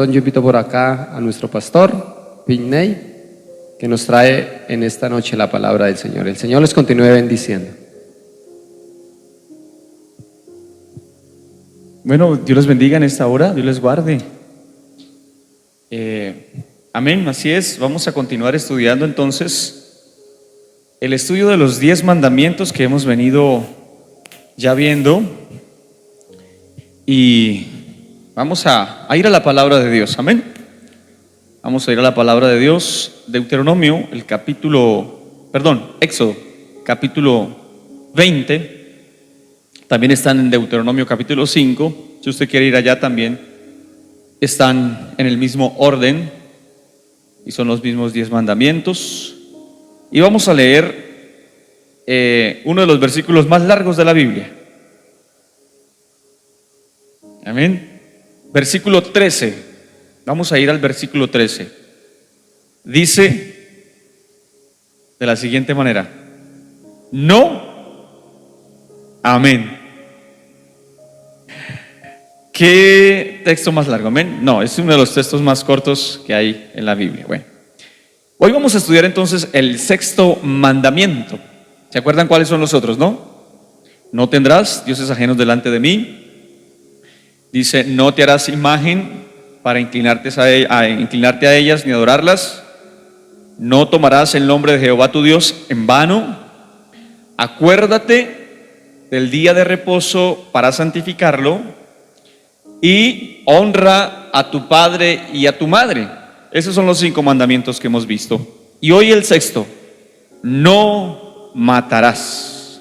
Yo invito por acá a nuestro pastor, Pigney, que nos trae en esta noche la palabra del Señor. El Señor les continúe bendiciendo. Bueno, Dios les bendiga en esta hora, Dios les guarde. Amén, así es. Vamos a continuar estudiando entonces el estudio de los 10 mandamientos que hemos venido ya viendo. Y vamos a ir a la palabra de Dios, amén. Vamos a ir a la palabra de Dios, Éxodo, capítulo 20. También están en Deuteronomio capítulo 5. Si usted quiere ir allá también, están en el mismo orden y son los mismos 10 mandamientos. Y vamos a leer uno de los versículos más largos de la Biblia. Amén. Versículo 13. Vamos a ir al versículo 13. Dice de la siguiente manera: no, amén. ¿Qué texto más largo? Amén. No, es uno de los textos más cortos que hay en la Biblia. Bueno, hoy vamos a estudiar entonces el sexto mandamiento. ¿Se acuerdan cuáles son los otros, no? No tendrás dioses ajenos delante de mí. Dice: no te harás imagen para inclinarte a ellas ni adorarlas. No tomarás el nombre de Jehová tu Dios en vano. Acuérdate del día de reposo para santificarlo. Y honra a tu padre y a tu madre. Esos son los 5 mandamientos que hemos visto. Y hoy el sexto: no matarás.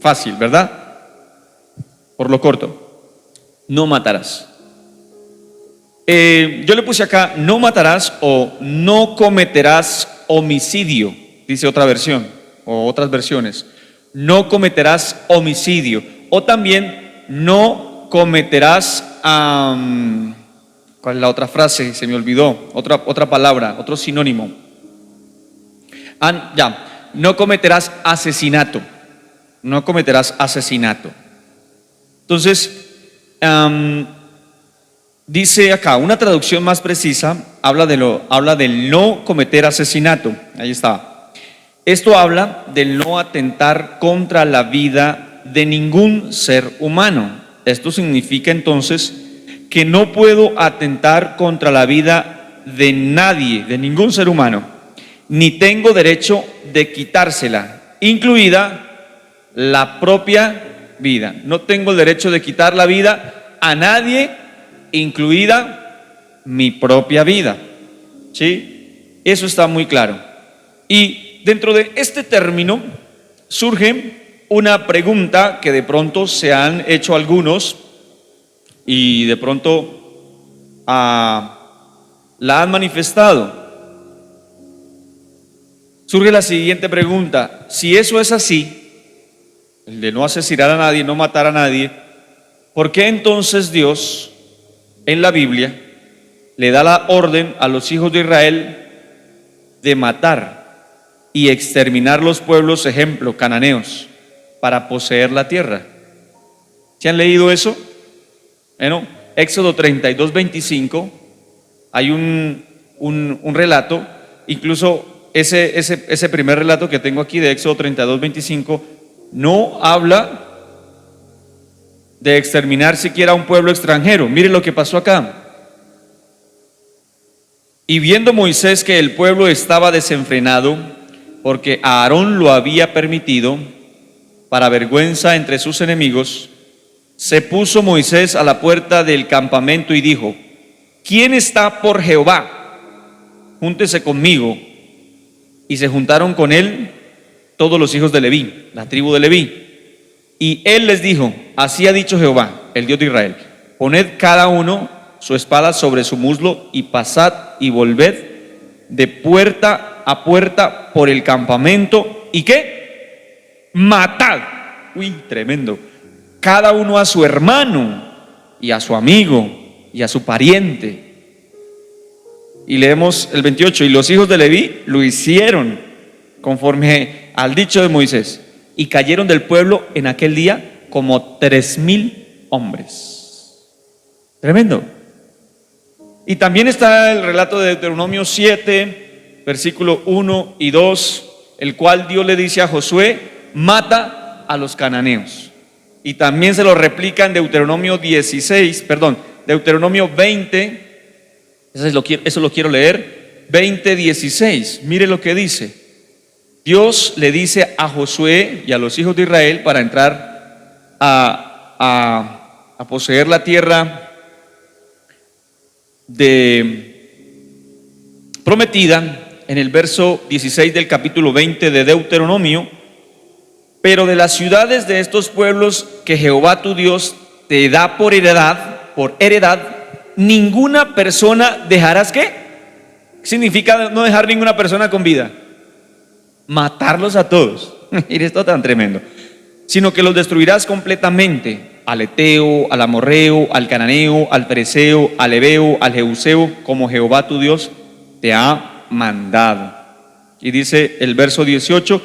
Fácil, ¿verdad? Por lo corto, no matarás. Yo le puse acá: no matarás o no cometerás homicidio, dice otra versión o otras versiones. No cometerás homicidio. O también no cometerás, ¿cuál es la otra frase? Se me olvidó, otra palabra, otro sinónimo. No cometerás asesinato. No cometerás asesinato. Entonces, dice acá, una traducción más precisa, habla del no cometer asesinato. Ahí está. Esto habla del no atentar contra la vida de ningún ser humano. Esto significa entonces que no puedo atentar contra la vida de nadie, de ningún ser humano, ni tengo derecho de quitársela, incluida la propia vida. No tengo el derecho de quitar la vida a nadie, incluida mi propia vida. ¿Sí? Eso está muy claro. Y dentro de este término surge una pregunta que de pronto se han hecho algunos y de pronto la han manifestado. Surge la siguiente pregunta: si eso es así, el de no asesinar a nadie, no matar a nadie, ¿por qué entonces Dios en la Biblia le da la orden a los hijos de Israel de matar y exterminar los pueblos, ejemplo, cananeos, para poseer la tierra? ¿Se han leído eso? Bueno, Éxodo 32:25, hay un relato, incluso ese primer relato que tengo aquí de Éxodo 32:25 no habla de exterminar siquiera a un pueblo extranjero. Miren lo que pasó acá. Y viendo Moisés que el pueblo estaba desenfrenado, porque Aarón lo había permitido, para vergüenza entre sus enemigos, se puso Moisés a la puerta del campamento y dijo: ¿quién está por Jehová? Júntese conmigo. Y se juntaron con él todos los hijos de Leví, la tribu de Leví. Y él les dijo: así ha dicho Jehová, el Dios de Israel: poned cada uno su espada sobre su muslo y pasad y volved de puerta a puerta por el campamento. ¿Y qué? Matad. Uy, tremendo. Cada uno a su hermano y a su amigo y a su pariente. Y leemos el 28: y los hijos de Leví lo hicieron conforme al dicho de Moisés, y cayeron del pueblo en aquel día como 3,000 hombres. Tremendo. Y también está el relato de Deuteronomio 7, versículo 1 y 2, el cual Dios le dice a Josué: mata a los cananeos. Y también se lo replica en Deuteronomio 20, eso lo quiero leer, 20:16. Mire lo que dice. Dios le dice a Josué y a los hijos de Israel para entrar a poseer la tierra prometida, en el verso 16 del capítulo 20 de Deuteronomio: pero de las ciudades de estos pueblos que Jehová tu Dios te da por heredad, ninguna persona dejarás. ¿Qué significa no dejar ninguna persona con vida? Matarlos a todos. Mire esto tan tremendo. Sino que los destruirás completamente: al Eteo, al Amorreo, al Cananeo, al Fereceo, al Heveo, al Jebuseo, como Jehová tu Dios te ha mandado. Y dice el verso 18: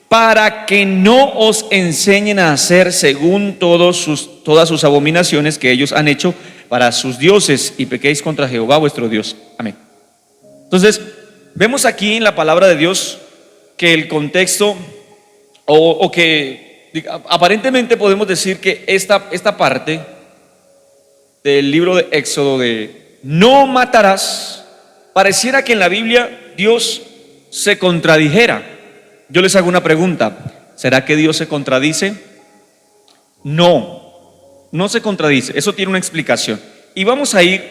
para que no os enseñen a hacer según todas sus abominaciones que ellos han hecho para sus dioses, y pequéis contra Jehová vuestro Dios. Amén. Entonces, vemos aquí en la palabra de Dios que el contexto, o que aparentemente podemos decir que esta parte del libro de Éxodo de no matarás, pareciera que en la Biblia Dios se contradijera. Yo les hago una pregunta: ¿será que Dios se contradice? No, no se contradice. Eso tiene una explicación. Y vamos a ir,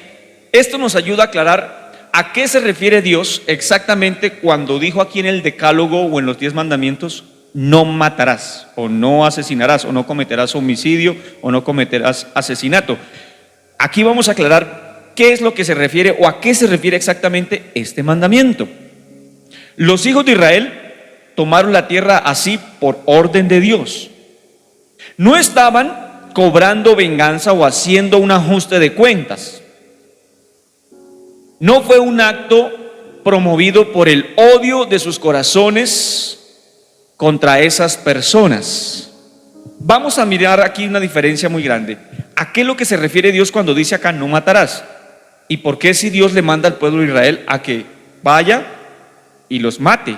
esto nos ayuda a aclarar a qué se refiere Dios exactamente cuando dijo aquí en el Decálogo o en los 10 mandamientos: no matarás, o no asesinarás, o no cometerás homicidio, o no cometerás asesinato. Aquí vamos a aclarar qué es lo que se refiere, o a qué se refiere exactamente este mandamiento. Los hijos de Israel tomaron la tierra así por orden de Dios. No estaban cobrando venganza o haciendo un ajuste de cuentas. No fue un acto promovido por el odio de sus corazones contra esas personas. Vamos a mirar aquí una diferencia muy grande. ¿A qué es lo que se refiere Dios cuando dice acá no matarás? ¿Y por qué si Dios le manda al pueblo de Israel a que vaya y los mate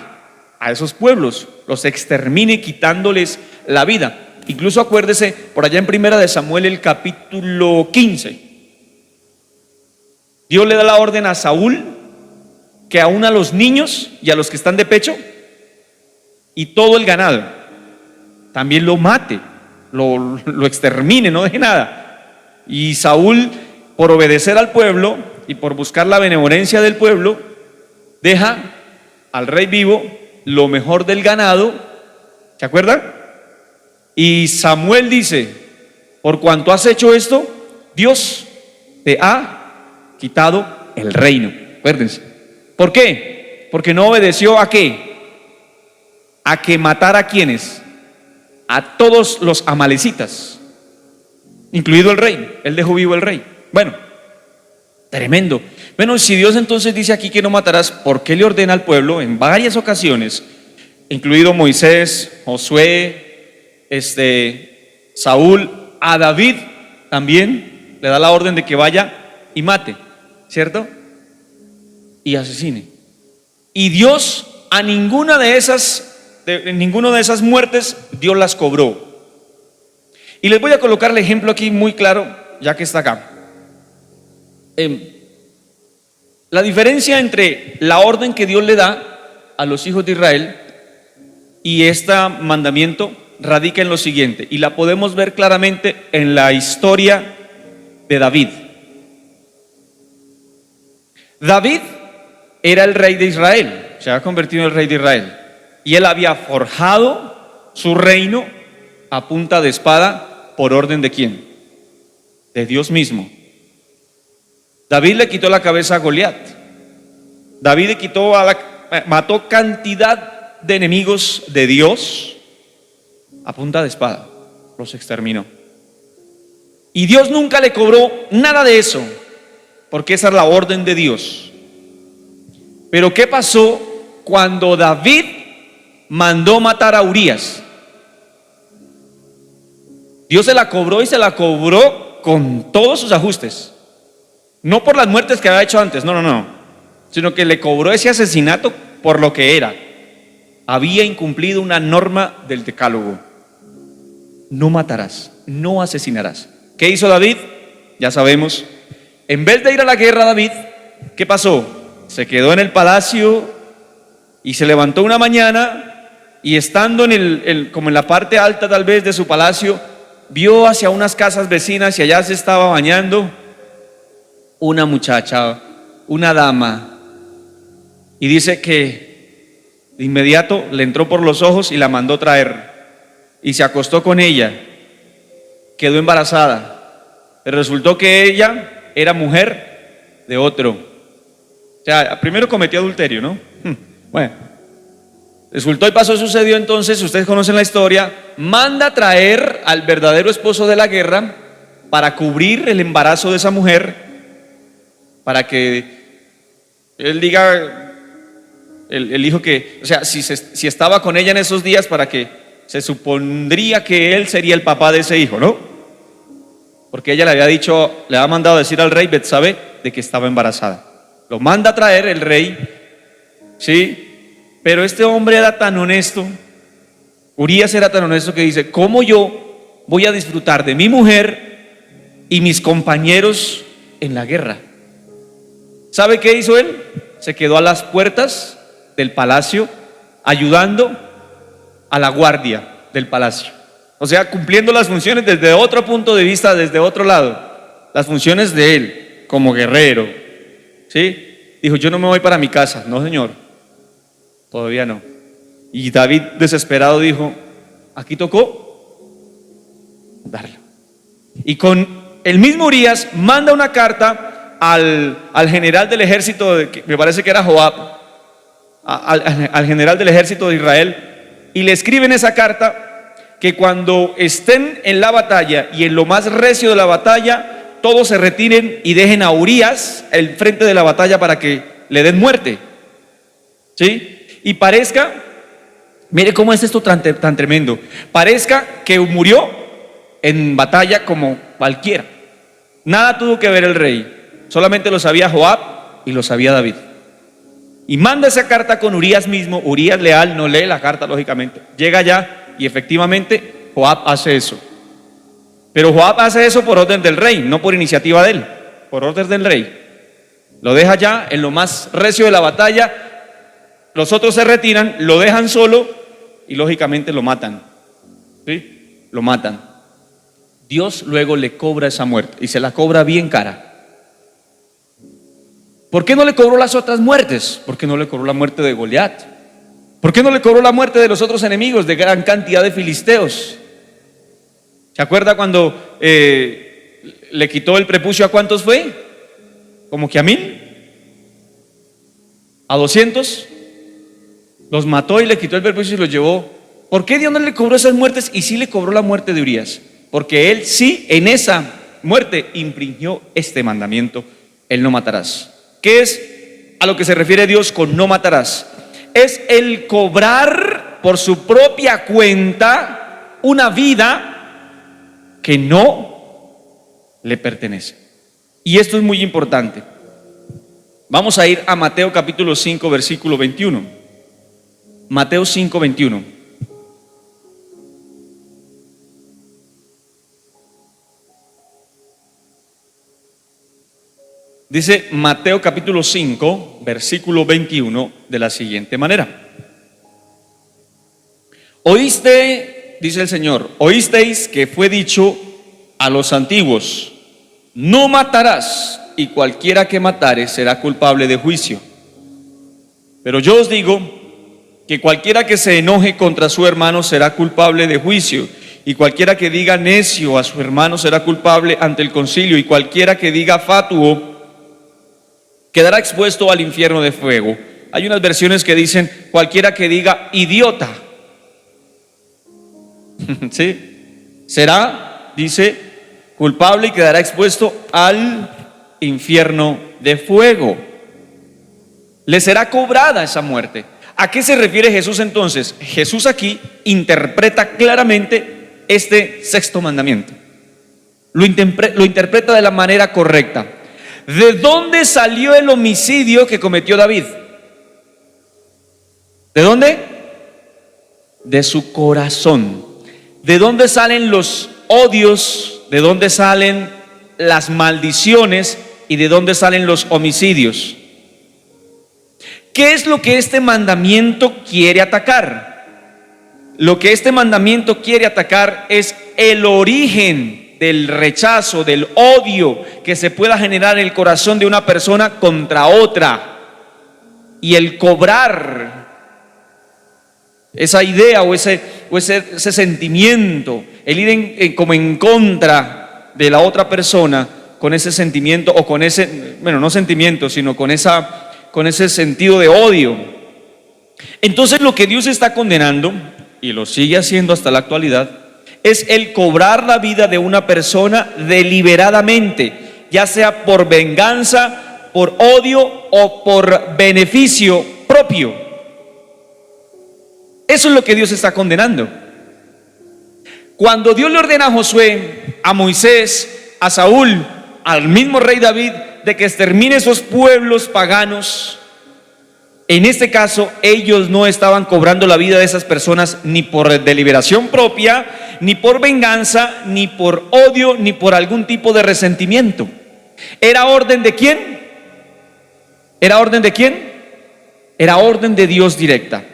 a esos pueblos, los extermine quitándoles la vida? Incluso acuérdese, por allá en Primera de Samuel, el capítulo 15, Dios le da la orden a Saúl que aún a los niños y a los que están de pecho y todo el ganado también lo mate, lo extermine, no deje nada. Y Saúl, por obedecer al pueblo y por buscar la benevolencia del pueblo, deja al rey vivo lo mejor del ganado. ¿Se acuerdan? Y Samuel dice: por cuanto has hecho esto, Dios te ha quitado el reino. Acuérdense. ¿Por qué? Porque no obedeció ¿a qué? A que matara a quienes, a todos los amalecitas, incluido el rey. Él dejó vivo el rey. Bueno, tremendo. Bueno, si Dios entonces dice aquí que no matarás, ¿por qué le ordena al pueblo en varias ocasiones, incluido Moisés, Josué, Saúl, a David también le da la orden de que vaya y mate, ¿cierto? Y asesine. Y Dios a ninguno de esas muertes Dios las cobró. Y les voy a colocar el ejemplo aquí muy claro, ya que está acá. La diferencia entre la orden que Dios le da a los hijos de Israel y este mandamiento radica en lo siguiente, y la podemos ver claramente en la historia de David. David era el rey de Israel, se había convertido en el rey de Israel, y él había forjado su reino a punta de espada. ¿Por orden de quién? De Dios mismo. David le quitó la cabeza a Goliat. David mató cantidad de enemigos de Dios a punta de espada, los exterminó. Y Dios nunca le cobró nada de eso, porque esa es la orden de Dios. Pero ¿qué pasó cuando David mandó matar a Urías? Dios se la cobró, y se la cobró con todos sus ajustes. No por las muertes que había hecho antes, no, sino que le cobró ese asesinato por lo que era. Había incumplido una norma del decálogo. No matarás, no asesinarás. ¿Qué hizo David? Ya sabemos. En vez de ir a la guerra, David, ¿qué pasó? Se quedó en el palacio y se levantó una mañana y estando como en la parte alta tal vez de su palacio, vio hacia unas casas vecinas y allá se estaba bañando una muchacha, una dama, y dice que de inmediato le entró por los ojos y la mandó traer y se acostó con ella, quedó embarazada, pero resultó que ella era mujer de otro. O sea, primero cometió adulterio, ¿no? Bueno, resultó y pasó, sucedió entonces, ustedes conocen la historia, manda traer al verdadero esposo de la guerra para cubrir el embarazo de esa mujer, para que él diga, el hijo que, o sea, si estaba con ella en esos días, para que se supondría que él sería el papá de ese hijo, ¿no? Porque ella le había dicho, le había mandado decir al rey Betsabé de que estaba embarazada. Lo manda a traer el rey, ¿sí? Pero este hombre era tan honesto, Urías era tan honesto que dice, ¿cómo yo voy a disfrutar de mi mujer y mis compañeros en la guerra? ¿Sabe qué hizo él? Se quedó a las puertas del palacio ayudando a la guardia del palacio. O sea, cumpliendo las funciones desde otro punto de vista, desde otro lado. Las funciones de él como guerrero. ¿Sí? Dijo, yo no me voy para mi casa. No, señor, todavía no. Y David, desesperado, dijo, aquí tocó darlo. Y con el mismo Urías manda una carta al general del ejército, me parece que era Joab, al general del ejército de Israel, y le escriben esa carta que cuando estén en la batalla y en lo más recio de la batalla, todos se retiren y dejen a Urías el frente de la batalla para que le den muerte. ¿Sí? Y parezca, mire cómo es esto tan tremendo, parezca que murió en batalla como cualquiera. Nada tuvo que ver el rey. Solamente lo sabía Joab y lo sabía David. Y manda esa carta con Urías mismo. Urías leal no lee la carta, lógicamente. Llega allá y efectivamente Joab hace eso. Pero Joab hace eso por orden del rey, no por iniciativa de él, por orden del rey. Lo deja allá en lo más recio de la batalla. Los otros se retiran, lo dejan solo y lógicamente lo matan. ¿Sí? Lo matan. Dios luego le cobra esa muerte y se la cobra bien cara. ¿Por qué no le cobró las otras muertes? ¿Por qué no le cobró la muerte de Goliat? ¿Por qué no le cobró la muerte de los otros enemigos, de gran cantidad de filisteos? ¿Se acuerda cuando le quitó el prepucio a cuántos fue? ¿Como que a 1000? ¿A 200? Los mató y le quitó el prepucio y los llevó. ¿Por qué Dios no le cobró esas muertes y sí le cobró la muerte de Urías? Porque él sí en esa muerte infringió este mandamiento: el no matarás. ¿Qué es a lo que se refiere Dios con no matarás? Es el cobrar por su propia cuenta una vida que no le pertenece. Y esto es muy importante. Vamos a ir a Mateo capítulo 5, versículo 21. Mateo 5, 21. Dice Mateo capítulo 5, versículo 21 de la siguiente manera. Oíste, dice el Señor, oísteis que fue dicho a los antiguos, no matarás, y cualquiera que matare será culpable de juicio. Pero yo os digo que cualquiera que se enoje contra su hermano será culpable de juicio, y cualquiera que diga necio a su hermano será culpable ante el concilio, y cualquiera que diga fatuo quedará expuesto al infierno de fuego. Hay unas versiones que dicen cualquiera que diga idiota, ¿sí? Será, dice, culpable y quedará expuesto al infierno de fuego. Le será cobrada esa muerte. ¿A qué se refiere Jesús entonces? Jesús aquí interpreta claramente este sexto mandamiento. Lo interpreta de la manera correcta. ¿De dónde salió el homicidio que cometió David? ¿De dónde? De su corazón. ¿De dónde salen los odios? ¿De dónde salen las maldiciones? ¿Y de dónde salen los homicidios? ¿Qué es lo que este mandamiento quiere atacar? Lo que este mandamiento quiere atacar es el origen del rechazo, del odio que se pueda generar en el corazón de una persona contra otra, y el cobrar esa idea o ese sentimiento, el ir como en contra de la otra persona con ese sentimiento, o con ese, bueno, no sentimiento, sino con ese sentido de odio. Entonces lo que Dios está condenando, y lo sigue haciendo hasta la actualidad, es el cobrar la vida de una persona deliberadamente, ya sea por venganza, por odio o por beneficio propio. Eso es lo que Dios está condenando. Cuando Dios le ordena a Josué, a Moisés, a Saúl, al mismo rey David, de que extermine esos pueblos paganos, en este caso ellos no estaban cobrando la vida de esas personas ni por deliberación propia, ni por venganza, ni por odio, ni por algún tipo de resentimiento. ¿Era orden de quién? ¿Era orden de quién? Era orden de Dios directa.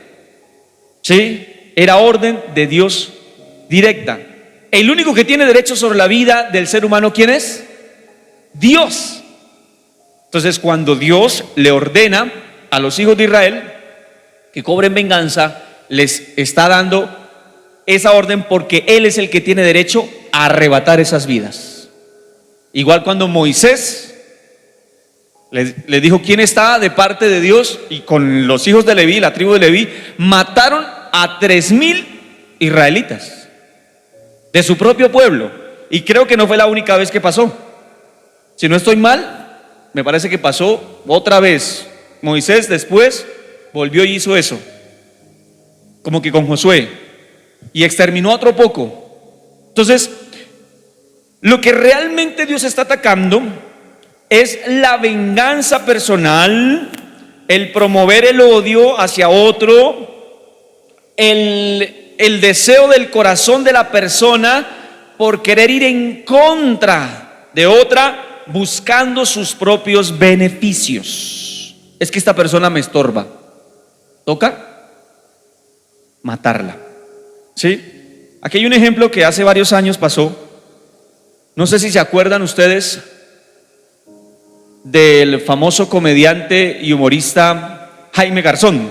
¿Sí? Era orden de Dios directa. El único que tiene derecho sobre la vida del ser humano, ¿quién es? Dios. Entonces, cuando Dios le ordena a los hijos de Israel que cobren venganza, les está dando esa orden porque Él es el que tiene derecho a arrebatar esas vidas. Igual cuando Moisés le dijo quién está de parte de Dios, y con los hijos de Leví, la tribu de Leví, mataron a 3,000 israelitas de su propio pueblo. Y creo que no fue la única vez que pasó. Si no estoy mal, me parece que pasó otra vez. Moisés después volvió y hizo eso, como que con Josué, y exterminó a otro poco. Entonces, lo que realmente Dios está atacando es la venganza personal, el promover el odio hacia otro, el deseo del corazón de la persona por querer ir en contra de otra, buscando sus propios beneficios. Es que esta persona me estorba, toca matarla. ¿Sí? Aquí hay un ejemplo que hace varios años pasó. No sé si se acuerdan ustedes del famoso comediante y humorista Jaime Garzón.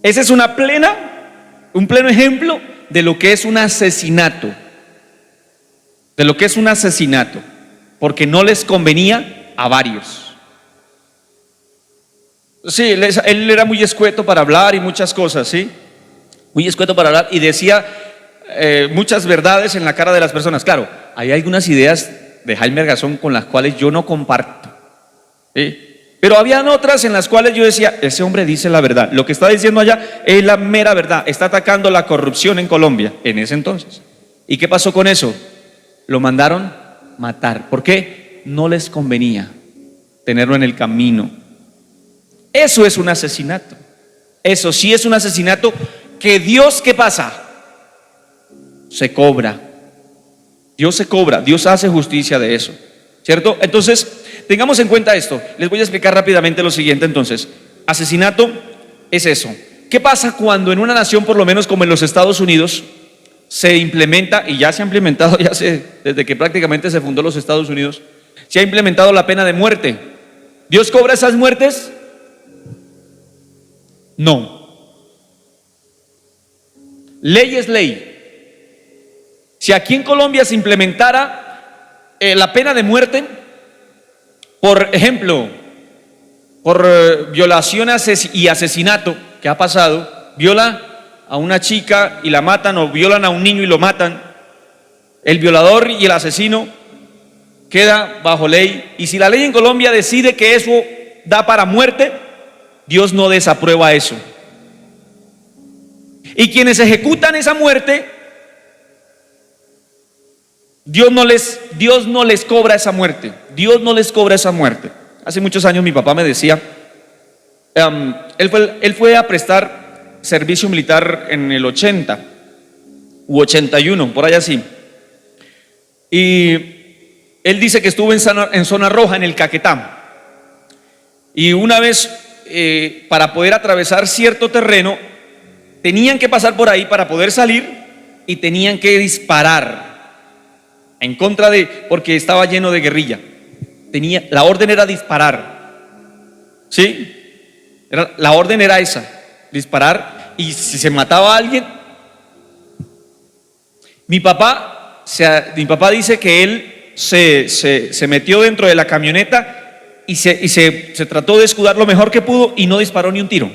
Ese es un pleno ejemplo de lo que es un asesinato. De lo que es un asesinato, porque no les convenía a varios. Sí, él era muy escueto para hablar y muchas cosas, ¿sí? Muy escueto para hablar, y decía muchas verdades en la cara de las personas. Claro, hay algunas ideas de Jaime Garzón con las cuales yo no comparto, ¿sí? Pero habían otras en las cuales yo decía, ese hombre dice la verdad, lo que está diciendo allá es la mera verdad, está atacando la corrupción en Colombia en ese entonces. ¿Y qué pasó con eso? Lo mandaron matar. ¿Por qué? No les convenía tenerlo en el camino. Eso es un asesinato. Eso sí es un asesinato que Dios, ¿qué pasa? Se cobra. Dios se cobra, Dios hace justicia de eso, ¿cierto? Entonces, tengamos en cuenta esto. Les voy a explicar rápidamente lo siguiente. Entonces, asesinato es eso. ¿Qué pasa cuando en una nación, por lo menos como en los Estados Unidos, se implementa, y ya se ha implementado desde que prácticamente se fundó los Estados Unidos, se ha implementado la pena de muerte? ¿Dios cobra esas muertes? No. Ley es ley. Si aquí en Colombia se implementara la pena de muerte, por ejemplo, por violación y asesinato, que ha pasado, viola a una chica y la matan, o violan a un niño y lo matan, el violador y el asesino queda bajo ley. Y si la ley en Colombia decide que eso da para muerte, Dios no desaprueba eso. Y quienes ejecutan esa muerte Dios no les cobra esa muerte. Dios no les cobra esa muerte. Hace muchos años mi papá me decía, él fue a prestar servicio militar en el 80 u 81, por allá así. Y él dice que estuvo en zona roja, en el Caquetá. Y una vez, para poder atravesar cierto terreno, tenían que pasar por ahí para poder salir y tenían que disparar en contra porque estaba lleno de guerrilla. La orden era disparar. ¿Sí? La orden era esa, disparar, y si se mataba a alguien. Mi papá dice que él se metió dentro de la camioneta y se trató de escudar lo mejor que pudo y no disparó ni un tiro,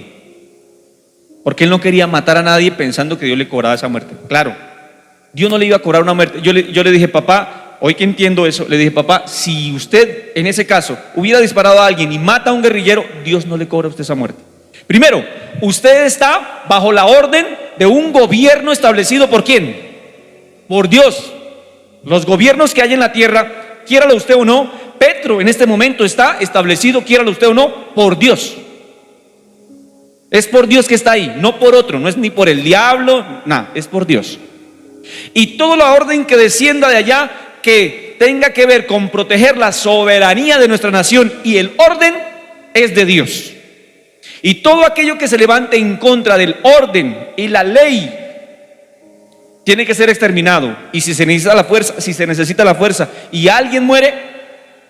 porque él no quería matar a nadie pensando que Dios le cobraba esa muerte. Claro, Dios no le iba a cobrar una muerte. Yo le dije, papá, hoy que entiendo eso, le dije, papá, si usted en ese caso hubiera disparado a alguien y mata a un guerrillero, Dios no le cobra a usted esa muerte. Primero, usted está bajo la orden de un gobierno establecido ¿por quién? Por Dios. Los gobiernos que hay en la tierra, quiéralo usted o no, Petro en este momento está establecido, quiéralo usted o no, por Dios. Es por Dios que está ahí, no por otro, no es ni por el diablo, nada, es por Dios. Y toda la orden que descienda de allá, que tenga que ver con proteger la soberanía de nuestra nación y el orden, es de Dios. Y todo aquello que se levante en contra del orden y la ley tiene que ser exterminado. Y si se necesita la fuerza y alguien muere,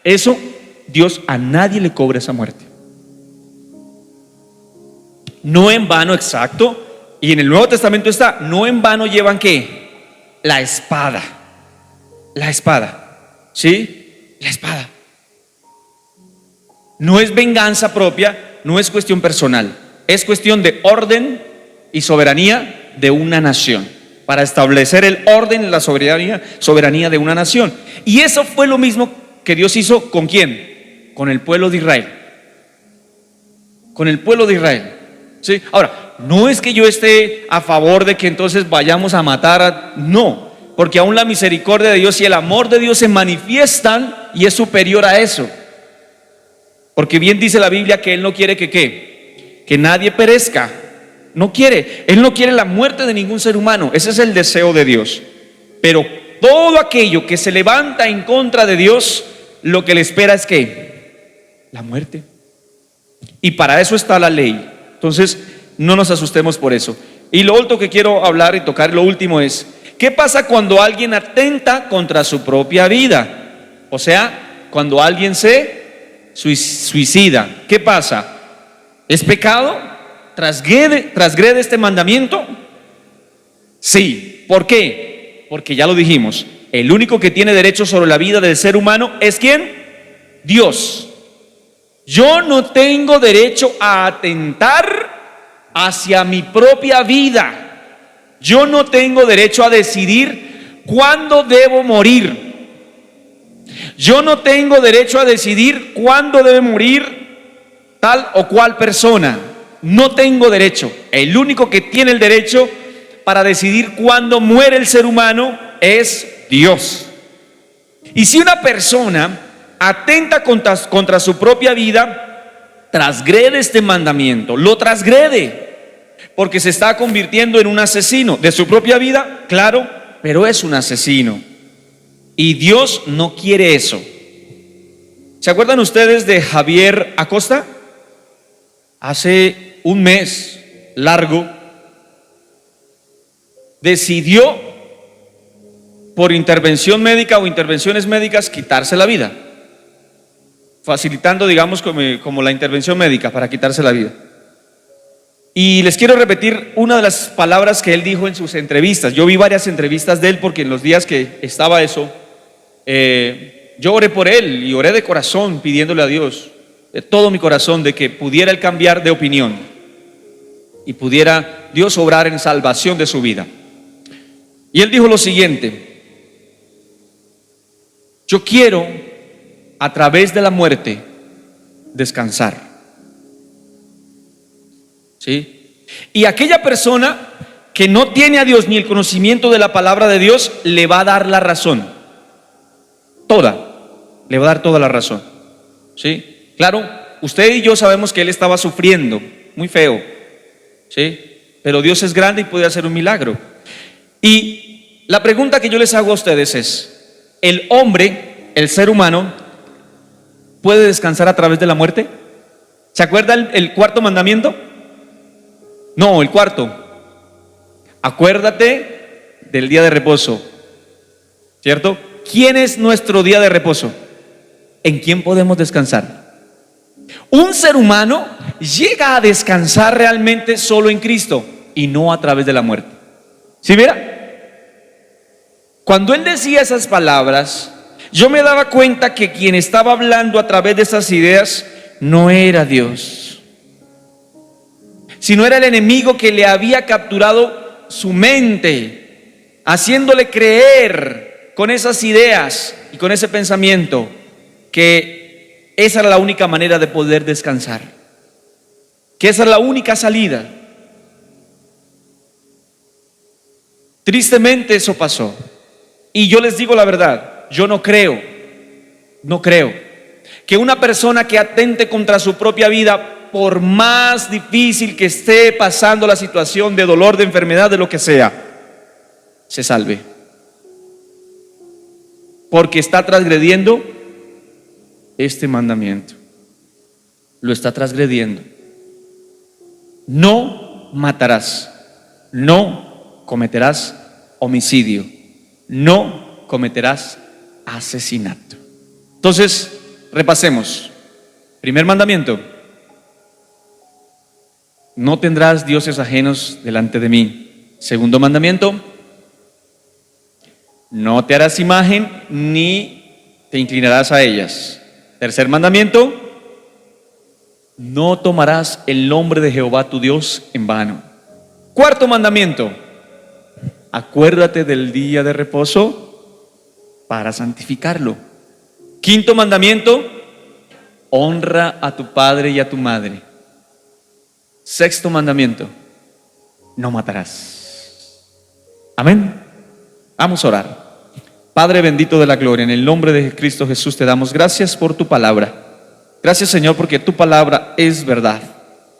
eso Dios a nadie le cobra esa muerte. No en vano, exacto. Y en el Nuevo Testamento está, no en vano llevan ¿qué? La espada. La espada. ¿Sí? La espada. No es venganza propia, no es cuestión personal, es cuestión de orden y soberanía de una nación, para establecer el orden y la soberanía de una nación. Y eso fue lo mismo que Dios hizo ¿con quién? Con el pueblo de Israel. Con el pueblo de Israel. ¿Sí? Ahora, no es que yo esté a favor de que entonces vayamos a matar no, porque aún la misericordia de Dios y el amor de Dios se manifiestan y es superior a eso. Porque bien dice la Biblia que Él no quiere que nadie perezca. No quiere, Él no quiere la muerte de ningún ser humano. Ese es el deseo de Dios. Pero todo aquello que se levanta en contra de Dios, lo que le espera es ¿qué? La muerte. Y para eso está la ley. Entonces no nos asustemos por eso. Y lo otro que quiero hablar y tocar, lo último es, ¿qué pasa cuando alguien atenta contra su propia vida? O sea, cuando alguien se suicida, ¿qué pasa? ¿Es pecado? ¿Trasgrede este mandamiento? Sí. ¿Por qué? Porque ya lo dijimos, el único que tiene derecho sobre la vida del ser humano es ¿quién? Dios. Yo no tengo derecho a atentar hacia mi propia vida. Yo no tengo derecho a decidir cuándo debo morir. Yo no tengo derecho a decidir cuándo debe morir tal o cual persona. No tengo derecho. El único que tiene el derecho para decidir cuándo muere el ser humano es Dios. Y si una persona atenta contra su propia vida, transgrede este mandamiento, lo transgrede, porque se está convirtiendo en un asesino de su propia vida, claro, pero es un asesino. Y Dios no quiere eso. ¿Se acuerdan ustedes de Javier Acosta? Hace un mes largo decidió por intervención médica o intervenciones médicas quitarse la vida, facilitando, digamos, como la intervención médica para quitarse la vida. Y les quiero repetir una de las palabras que él dijo en sus entrevistas. Yo vi varias entrevistas de él porque en los días que estaba eso, yo oré por él y oré de corazón pidiéndole a Dios, de todo mi corazón, de que pudiera él cambiar de opinión y pudiera Dios obrar en salvación de su vida. Y él dijo lo siguiente: yo quiero a través de la muerte descansar. ¿Sí? Y aquella persona que no tiene a Dios ni el conocimiento de la palabra de Dios le va a dar la razón. toda, le va a dar toda la razón. ¿Sí? Claro, usted y yo sabemos que él estaba sufriendo, muy feo, ¿sí? Pero Dios es grande y puede hacer un milagro. Y la pregunta que yo les hago a ustedes es: ¿el hombre, el ser humano, puede descansar a través de la muerte? ¿Se acuerda el cuarto mandamiento? No, el cuarto. Acuérdate del día de reposo, ¿cierto? ¿Quién es nuestro día de reposo? ¿En quién podemos descansar? Un ser humano llega a descansar realmente solo en Cristo y no a través de la muerte. ¿Sí, mira? Cuando él decía esas palabras, yo me daba cuenta que quien estaba hablando a través de esas ideas no era Dios, sino era el enemigo que le había capturado su mente, haciéndole creer con esas ideas y con ese pensamiento que esa era la única manera de poder descansar, que esa era la única salida. Tristemente eso pasó. Y yo les digo la verdad, yo no creo que una persona que atente contra su propia vida, por más difícil que esté pasando la situación de dolor, de enfermedad, de lo que sea, se salve. Porque está transgrediendo este mandamiento. Lo está transgrediendo. No matarás. No cometerás homicidio. No cometerás asesinato. Entonces, repasemos. Primer mandamiento: no tendrás dioses ajenos delante de mí. Segundo mandamiento: no te harás imagen ni te inclinarás a ellas. Tercer mandamiento: no tomarás el nombre de Jehová tu Dios en vano. Cuarto mandamiento: acuérdate del día de reposo para santificarlo. Quinto mandamiento: honra a tu padre y a tu madre. Sexto mandamiento: no matarás. Amén. Vamos a orar. Padre bendito de la gloria, en el nombre de Cristo Jesús te damos gracias por tu palabra. Gracias, Señor, porque tu palabra es verdad.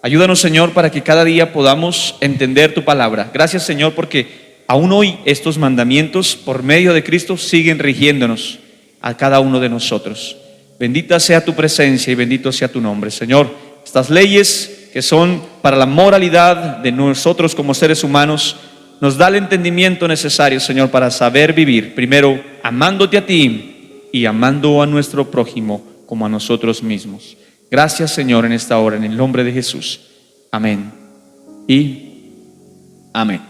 Ayúdanos, Señor, para que cada día podamos entender tu palabra. Gracias, Señor, porque aún hoy estos mandamientos por medio de Cristo siguen rigiéndonos a cada uno de nosotros. Bendita sea tu presencia y bendito sea tu nombre, Señor. Estas leyes que son para la moralidad de nosotros como seres humanos, nos da el entendimiento necesario, Señor, para saber vivir, primero amándote a ti y amando a nuestro prójimo como a nosotros mismos. Gracias, Señor, en esta hora, en el nombre de Jesús. Amén y amén.